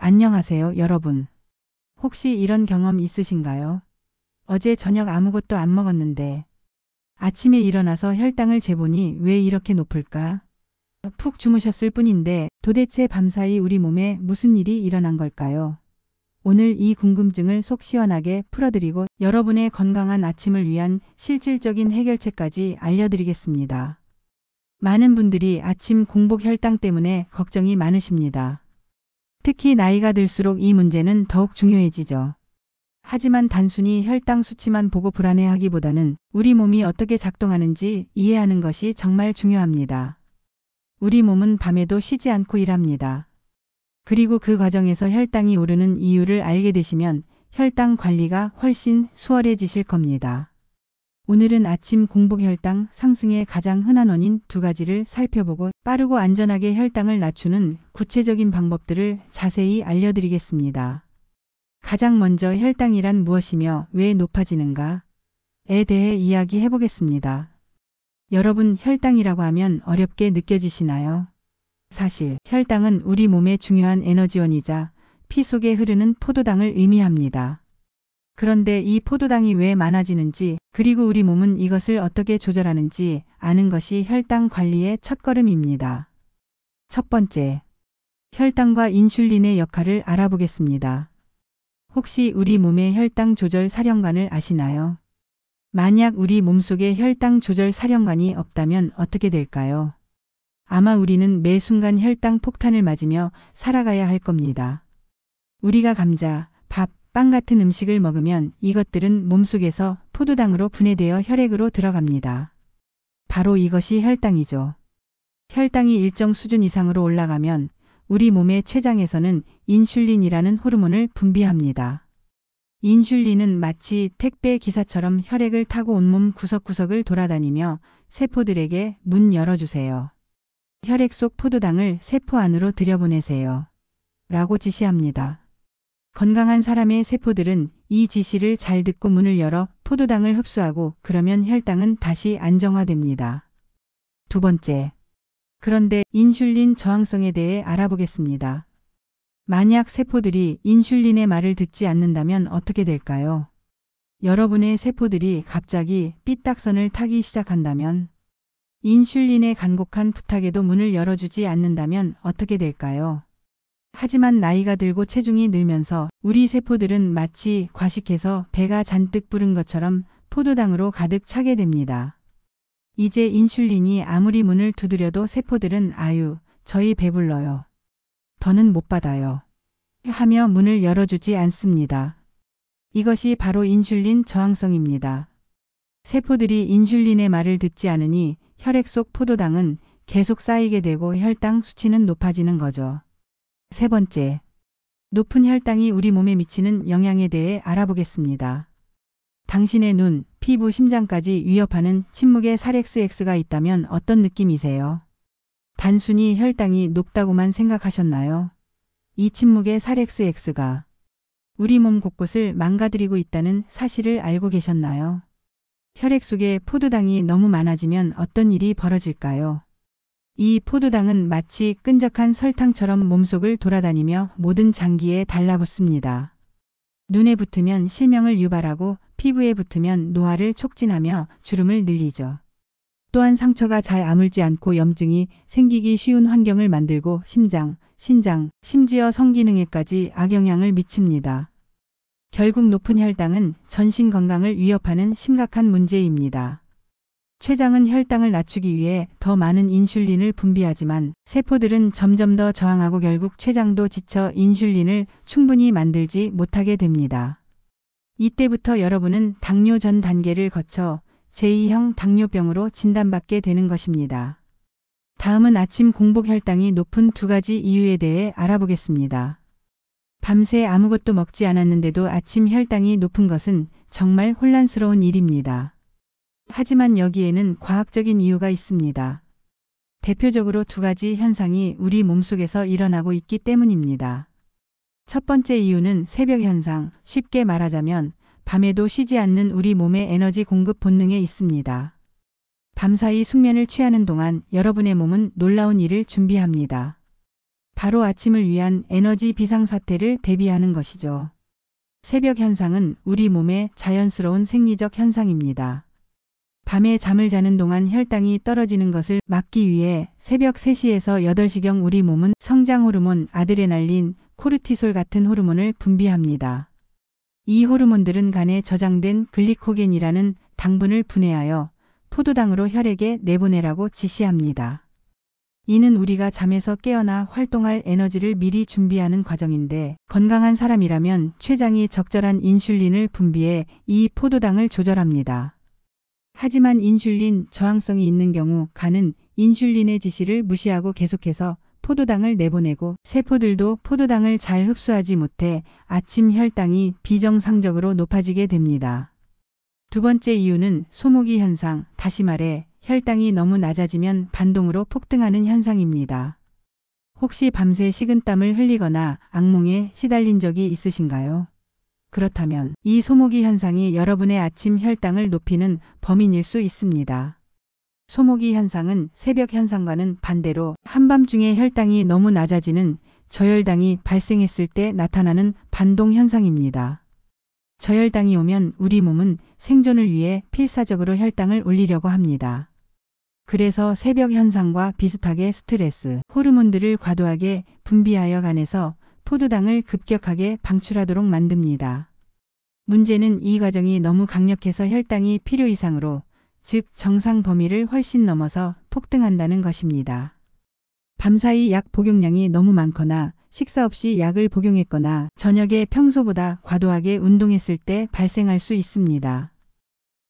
안녕하세요, 여러분. 혹시 이런 경험 있으신가요? 어제 저녁 아무것도 안 먹었는데 아침에 일어나서 혈당을 재보니 왜 이렇게 높을까? 푹 주무셨을 뿐인데 도대체 밤사이 우리 몸에 무슨 일이 일어난 걸까요? 오늘 이 궁금증을 속 시원하게 풀어드리고 여러분의 건강한 아침을 위한 실질적인 해결책까지 알려드리겠습니다. 많은 분들이 아침 공복 혈당 때문에 걱정이 많으십니다. 특히 나이가 들수록 이 문제는 더욱 중요해지죠. 하지만 단순히 혈당 수치만 보고 불안해하기보다는 우리 몸이 어떻게 작동하는지 이해하는 것이 정말 중요합니다. 우리 몸은 밤에도 쉬지 않고 일합니다. 그리고 그 과정에서 혈당이 오르는 이유를 알게 되시면 혈당 관리가 훨씬 수월해지실 겁니다. 오늘은 아침 공복 혈당 상승의 가장 흔한 원인 두 가지를 살펴보고 빠르고 안전하게 혈당을 낮추는 구체적인 방법들을 자세히 알려드리겠습니다. 가장 먼저 혈당이란 무엇이며 왜 높아지는가에 대해 이야기해 보겠습니다. 여러분, 혈당이라고 하면 어렵게 느껴지시나요? 사실 혈당은 우리 몸의 중요한 에너지원이자 피 속에 흐르는 포도당을 의미합니다. 그런데 이 포도당이 왜 많아지는지 그리고 우리 몸은 이것을 어떻게 조절하는지 아는 것이 혈당 관리의 첫걸음입니다. 첫 번째, 혈당과 인슐린의 역할을 알아보겠습니다. 혹시 우리 몸의 혈당 조절 사령관을 아시나요? 만약 우리 몸속에 혈당 조절 사령관이 없다면 어떻게 될까요? 아마 우리는 매 순간 혈당 폭탄을 맞으며 살아가야 할 겁니다. 우리가 감자, 밥, 빵 같은 음식을 먹으면 이것들은 몸속에서 포도당으로 분해되어 혈액으로 들어갑니다. 바로 이것이 혈당이죠. 혈당이 일정 수준 이상으로 올라가면 우리 몸의 췌장에서는 인슐린이라는 호르몬을 분비합니다. 인슐린은 마치 택배 기사처럼 혈액을 타고 온몸 구석구석을 돌아다니며 세포들에게 문 열어주세요. 혈액 속 포도당을 세포 안으로 들여보내세요. 라고 지시합니다. 건강한 사람의 세포들은 이 지시를 잘 듣고 문을 열어 포도당을 흡수하고 그러면 혈당은 다시 안정화됩니다. 두 번째. 그런데 인슐린 저항성에 대해 알아보겠습니다. 만약 세포들이 인슐린의 말을 듣지 않는다면 어떻게 될까요? 여러분의 세포들이 갑자기 삐딱선을 타기 시작한다면, 인슐린의 간곡한 부탁에도 문을 열어주지 않는다면 어떻게 될까요? 하지만 나이가 들고 체중이 늘면서 우리 세포들은 마치 과식해서 배가 잔뜩 부른 것처럼 포도당으로 가득 차게 됩니다. 이제 인슐린이 아무리 문을 두드려도 세포들은 아유, 저희 배불러요. 더는 못 받아요. 하며 문을 열어주지 않습니다. 이것이 바로 인슐린 저항성입니다. 세포들이 인슐린의 말을 듣지 않으니 혈액 속 포도당은 계속 쌓이게 되고 혈당 수치는 높아지는 거죠. 세 번째, 높은 혈당이 우리 몸에 미치는 영향에 대해 알아보겠습니다. 당신의 눈, 피부, 심장까지 위협하는 침묵의 SARX가 있다면 어떤 느낌이세요? 단순히 혈당이 높다고만 생각하셨나요? 이 침묵의 SARX가 우리 몸 곳곳을 망가뜨리고 있다는 사실을 알고 계셨나요? 혈액 속에 포도당이 너무 많아지면 어떤 일이 벌어질까요? 이 포도당은 마치 끈적한 설탕처럼 몸속을 돌아다니며 모든 장기에 달라붙습니다. 눈에 붙으면 실명을 유발하고 피부에 붙으면 노화를 촉진하며 주름을 늘리죠. 또한 상처가 잘 아물지 않고 염증이 생기기 쉬운 환경을 만들고 심장, 신장, 심지어 성기능에까지 악영향을 미칩니다. 결국 높은 혈당은 전신 건강을 위협하는 심각한 문제입니다. 췌장은 혈당을 낮추기 위해 더 많은 인슐린을 분비하지만 세포들은 점점 더 저항하고 결국 췌장도 지쳐 인슐린을 충분히 만들지 못하게 됩니다. 이때부터 여러분은 당뇨 전 단계를 거쳐 제2형 당뇨병으로 진단받게 되는 것입니다. 다음은 아침 공복 혈당이 높은 두 가지 이유에 대해 알아보겠습니다. 밤새 아무것도 먹지 않았는데도 아침 혈당이 높은 것은 정말 혼란스러운 일입니다. 하지만 여기에는 과학적인 이유가 있습니다. 대표적으로 두 가지 현상이 우리 몸속에서 일어나고 있기 때문입니다. 첫 번째 이유는 새벽 현상, 쉽게 말하자면 밤에도 쉬지 않는 우리 몸의 에너지 공급 본능에 있습니다. 밤사이 숙면을 취하는 동안 여러분의 몸은 놀라운 일을 준비합니다. 바로 아침을 위한 에너지 비상사태를 대비하는 것이죠. 새벽 현상은 우리 몸의 자연스러운 생리적 현상입니다. 밤에 잠을 자는 동안 혈당이 떨어지는 것을 막기 위해 새벽 3시에서 8시경 우리 몸은 성장 호르몬 아드레날린, 코르티솔 같은 호르몬을 분비합니다. 이 호르몬들은 간에 저장된 글리코겐이라는 당분을 분해하여 포도당으로 혈액에 내보내라고 지시합니다. 이는 우리가 잠에서 깨어나 활동할 에너지를 미리 준비하는 과정인데, 건강한 사람이라면 췌장이 적절한 인슐린을 분비해 이 포도당을 조절합니다. 하지만 인슐린 저항성이 있는 경우 간은 인슐린의 지시를 무시하고 계속해서 포도당을 내보내고 세포들도 포도당을 잘 흡수하지 못해 아침 혈당이 비정상적으로 높아지게 됩니다. 두 번째 이유는 소모기 현상, 다시 말해 혈당이 너무 낮아지면 반동으로 폭등하는 현상입니다. 혹시 밤새 식은땀을 흘리거나 악몽에 시달린 적이 있으신가요? 그렇다면 이 소모기 현상이 여러분의 아침 혈당을 높이는 범인일 수 있습니다. 소모기 현상은 새벽 현상과는 반대로 한밤중에 혈당이 너무 낮아지는 저혈당이 발생했을 때 나타나는 반동 현상입니다. 저혈당이 오면 우리 몸은 생존을 위해 필사적으로 혈당을 올리려고 합니다. 그래서 새벽 현상과 비슷하게 스트레스, 호르몬들을 과도하게 분비하여 간에서 포도당을 급격하게 방출하도록 만듭니다. 문제는 이 과정이 너무 강력해서 혈당이 필요 이상으로, 즉 정상 범위를 훨씬 넘어서 폭등한다는 것입니다. 밤사이 약 복용량이 너무 많거나 식사 없이 약을 복용했거나 저녁에 평소보다 과도하게 운동했을 때 발생할 수 있습니다.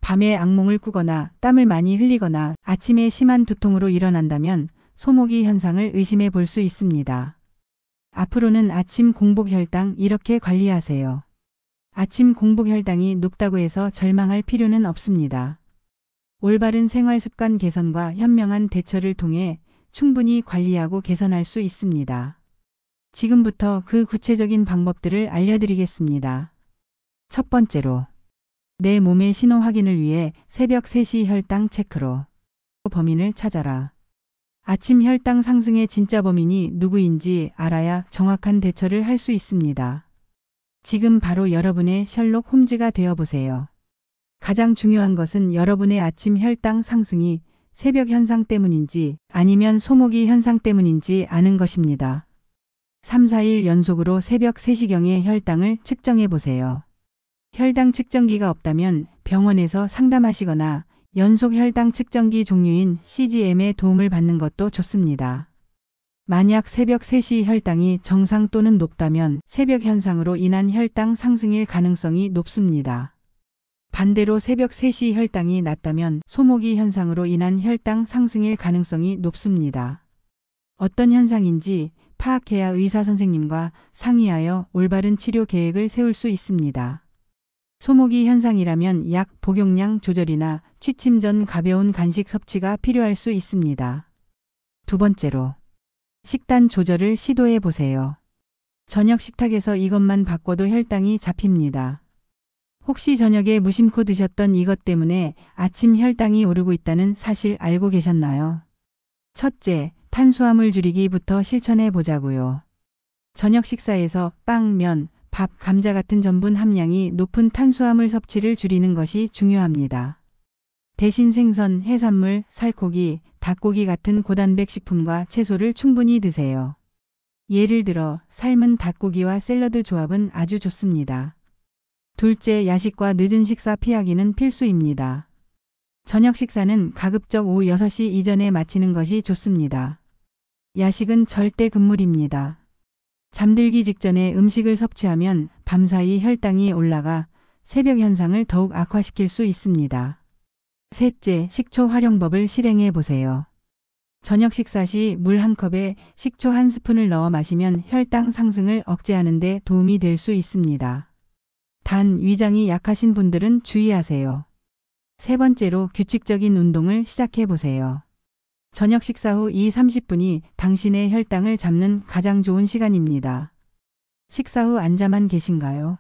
밤에 악몽을 꾸거나 땀을 많이 흘리거나 아침에 심한 두통으로 일어난다면 소모기 현상을 의심해 볼 수 있습니다. 앞으로는 아침 공복 혈당 이렇게 관리하세요. 아침 공복 혈당이 높다고 해서 절망할 필요는 없습니다. 올바른 생활 습관 개선과 현명한 대처를 통해 충분히 관리하고 개선할 수 있습니다. 지금부터 그 구체적인 방법들을 알려드리겠습니다. 첫 번째로, 내 몸의 신호 확인을 위해 새벽 3시 혈당 체크로 범인을 찾아라. 아침 혈당 상승의 진짜 범인이 누구인지 알아야 정확한 대처를 할 수 있습니다. 지금 바로 여러분의 셜록 홈즈가 되어보세요. 가장 중요한 것은 여러분의 아침 혈당 상승이 새벽 현상 때문인지 아니면 소모기 현상 때문인지 아는 것입니다. 3, 4일 연속으로 새벽 3시경에 혈당을 측정해 보세요. 혈당 측정기가 없다면 병원에서 상담하시거나 연속 혈당 측정기 종류인 CGM의 도움을 받는 것도 좋습니다. 만약 새벽 3시 혈당이 정상 또는 높다면 새벽 현상으로 인한 혈당 상승일 가능성이 높습니다. 반대로 새벽 3시 혈당이 낮다면 소모기 현상으로 인한 혈당 상승일 가능성이 높습니다. 어떤 현상인지 파악해야 의사 선생님과 상의하여 올바른 치료 계획을 세울 수 있습니다. 소모기 현상이라면 약 복용량 조절이나 취침 전 가벼운 간식 섭취가 필요할 수 있습니다. 두 번째로, 식단 조절을 시도해 보세요. 저녁 식탁에서 이것만 바꿔도 혈당이 잡힙니다. 혹시 저녁에 무심코 드셨던 이것 때문에 아침 혈당이 오르고 있다는 사실 알고 계셨나요? 첫째, 탄수화물 줄이기부터 실천해 보자고요. 저녁 식사에서 빵, 면, 밥, 감자 같은 전분 함량이 높은 탄수화물 섭취를 줄이는 것이 중요합니다. 대신 생선, 해산물, 살코기, 닭고기 같은 고단백 식품과 채소를 충분히 드세요. 예를 들어 삶은 닭고기와 샐러드 조합은 아주 좋습니다. 둘째, 야식과 늦은 식사 피하기는 필수입니다. 저녁 식사는 가급적 오후 6시 이전에 마치는 것이 좋습니다. 야식은 절대 금물입니다. 잠들기 직전에 음식을 섭취하면 밤사이 혈당이 올라가 새벽 현상을 더욱 악화시킬 수 있습니다. 셋째, 식초 활용법을 실행해 보세요. 저녁 식사 시 물 한 컵에 식초 한 스푼을 넣어 마시면 혈당 상승을 억제하는 데 도움이 될 수 있습니다. 단, 위장이 약하신 분들은 주의하세요. 세 번째로, 규칙적인 운동을 시작해 보세요. 저녁 식사 후 2~30분이 당신의 혈당을 잡는 가장 좋은 시간입니다. 식사 후 앉아만 계신가요?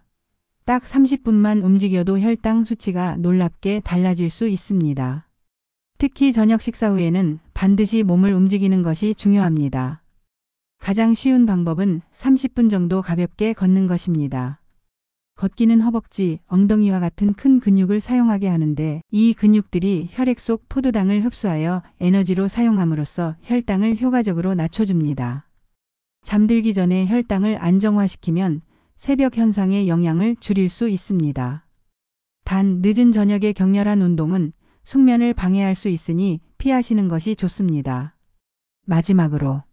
딱 30분만 움직여도 혈당 수치가 놀랍게 달라질 수 있습니다. 특히 저녁 식사 후에는 반드시 몸을 움직이는 것이 중요합니다. 가장 쉬운 방법은 30분 정도 가볍게 걷는 것입니다. 걷기는 허벅지, 엉덩이와 같은 큰 근육을 사용하게 하는데 이 근육들이 혈액 속 포도당을 흡수하여 에너지로 사용함으로써 혈당을 효과적으로 낮춰줍니다. 잠들기 전에 혈당을 안정화시키면 새벽 현상의 영향을 줄일 수 있습니다. 단 늦은 저녁에 격렬한 운동은 숙면을 방해할 수 있으니 피하시는 것이 좋습니다. 마지막으로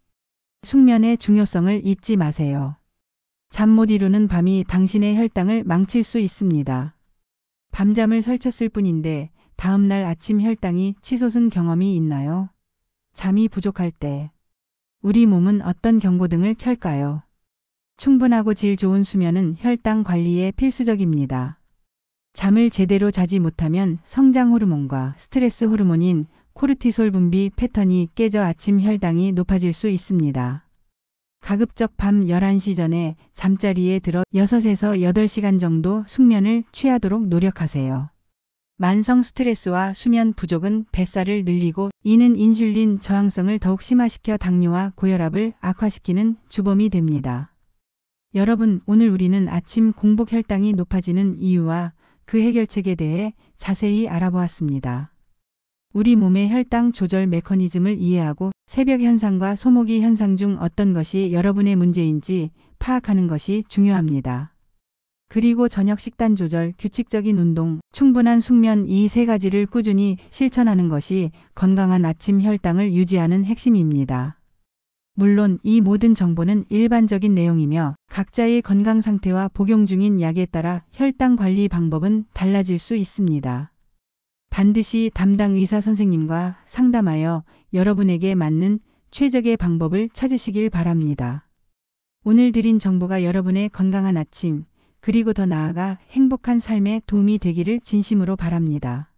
숙면의 중요성을 잊지 마세요. 잠 못 이루는 밤이 당신의 혈당을 망칠 수 있습니다. 밤잠을 설쳤을 뿐인데 다음날 아침 혈당이 치솟은 경험이 있나요? 잠이 부족할 때 우리 몸은 어떤 경고등을 켤까요? 충분하고 질 좋은 수면은 혈당 관리에 필수적입니다. 잠을 제대로 자지 못하면 성장 호르몬과 스트레스 호르몬인 코르티솔 분비 패턴이 깨져 아침 혈당이 높아질 수 있습니다. 가급적 밤 11시 전에 잠자리에 들어 6에서 8시간 정도 숙면을 취하도록 노력하세요. 만성 스트레스와 수면 부족은 뱃살을 늘리고 이는 인슐린 저항성을 더욱 심화시켜 당뇨와 고혈압을 악화시키는 주범이 됩니다. 여러분, 오늘 우리는 아침 공복 혈당이 높아지는 이유와 그 해결책에 대해 자세히 알아보았습니다. 우리 몸의 혈당 조절 메커니즘을 이해하고 새벽 현상과 소모기 현상 중 어떤 것이 여러분의 문제인지 파악하는 것이 중요합니다. 그리고 저녁 식단 조절, 규칙적인 운동, 충분한 숙면 이 세 가지를 꾸준히 실천하는 것이 건강한 아침 혈당을 유지하는 핵심입니다. 물론 이 모든 정보는 일반적인 내용이며 각자의 건강 상태와 복용 중인 약에 따라 혈당 관리 방법은 달라질 수 있습니다. 반드시 담당 의사 선생님과 상담하여 여러분에게 맞는 최적의 방법을 찾으시길 바랍니다. 오늘 드린 정보가 여러분의 건강한 아침, 그리고 더 나아가 행복한 삶에 도움이 되기를 진심으로 바랍니다.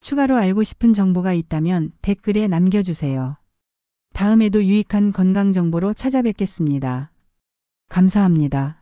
추가로 알고 싶은 정보가 있다면 댓글에 남겨주세요. 다음에도 유익한 건강 정보로 찾아뵙겠습니다. 감사합니다.